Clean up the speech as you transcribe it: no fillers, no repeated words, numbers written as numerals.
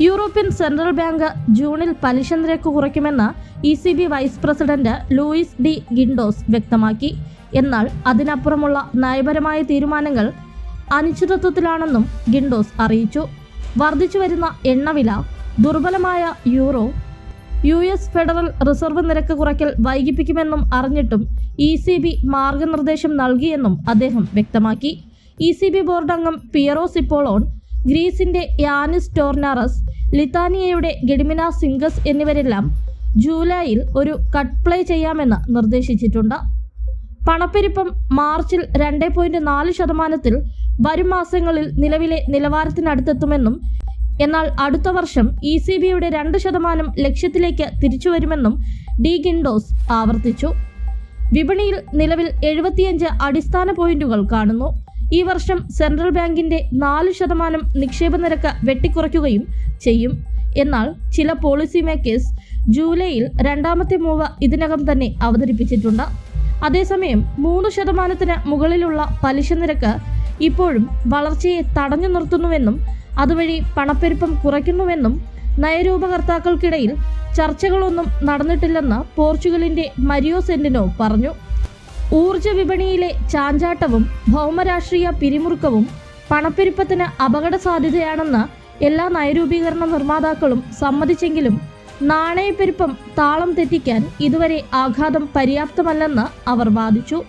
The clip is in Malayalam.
യൂറോപ്യൻ സെൻട്രൽ ബാങ്ക് ജൂണിൽ പലിശ നിരക്ക് കുറയ്ക്കുമെന്ന് ECB vice president Luis de Guindos വ്യക്തമാക്കി. എന്നാൽ അതിനപ്പുറമുള്ള നയപരമായ തീരുമാനങ്ങൾ അനിശ്ചിതത്വത്തിലാണെന്നും ഗിൻഡോസ് അറിയിച്ചു. വർദ്ധിച്ചുവരുന്ന എണ്ണവില, ദുർബലമായ യൂറോ, US ഫെഡറൽ റിസർവ് നിരക്ക് കുറയ്ക്കൽ വൈകിപ്പിക്കുമെന്നും അറിഞ്ഞിട്ടും ECB മാർഗനിർദ്ദേശം നൽകിയെന്നും അദ്ദേഹം വ്യക്തമാക്കി. ECB ബോർഡ് അംഗം പിയറോ സിപ്പോളോൺ, ഗ്രീസിന്റെ യാനിസ് ടോർനാറസ്, ലിത്താനിയയുടെ ഗഡിമിന സിംഗസ് എന്നിവരെല്ലാം ജൂലൈയിൽ ഒരു കട്ട് പ്ലേ ചെയ്യാമെന്ന് നിർദ്ദേശിച്ചിട്ടുണ്ട്. പണപ്പെരുപ്പം മാർച്ചിൽ 2.4% വരും മാസങ്ങളിൽ നിലവിലെ നിലവാരത്തിനടുത്തെത്തുമെന്നും എന്നാൽ അടുത്ത വർഷം ECBയുടെ 2% ലക്ഷ്യത്തിലേക്ക് തിരിച്ചുവരുമെന്നും ഡി ഗിൻഡോസ് ആവർത്തിച്ചു. വിപണിയിൽ നിലവിൽ 75 അടിസ്ഥാന പോയിന്റുകൾ കാണുന്നു. ഈ വർഷം സെൻട്രൽ ബാങ്കിന്റെ 4% നിക്ഷേപ നിരക്ക് വെട്ടിക്കുറയ്ക്കുകയും ചെയ്യും. എന്നാൽ ചില പോളിസി മേക്കേഴ്സ് ജൂലൈയിൽ രണ്ടാമത്തെ മൂവ് ഇതിനകം തന്നെ അവതരിപ്പിച്ചിട്ടുണ്ട്. അതേസമയം 3% മുകളിലുള്ള പലിശ നിരക്ക് ഇപ്പോഴും വളർച്ചയെ തടഞ്ഞു നിർത്തുന്നുവെന്നും അതുവഴി പണപ്പെരുപ്പം കുറയ്ക്കുന്നുവെന്നും നയരൂപകർത്താക്കൾക്കിടയിൽ ചർച്ചകളൊന്നും നടന്നിട്ടില്ലെന്ന് പോർച്ചുഗലിന്റെ മരിയോ സെന്റിനോ പറഞ്ഞു. ഊർജ വിപണിയിലെ ചാഞ്ചാട്ടവും ഭൗമരാഷ്ട്രീയ പിരിമുറുക്കവും പണപ്പെരുപ്പത്തിന് അപകട സാധ്യതയാണെന്ന് എല്ലാ നയരൂപീകരണ നിർമ്മാതാക്കളും സമ്മതിച്ചെങ്കിലും നാണയപ്പെരുപ്പം താളം തെറ്റിക്കാൻ ഇതുവരെ ആഘാതം പര്യാപ്തമല്ലെന്ന് അവർ വാദിച്ചു.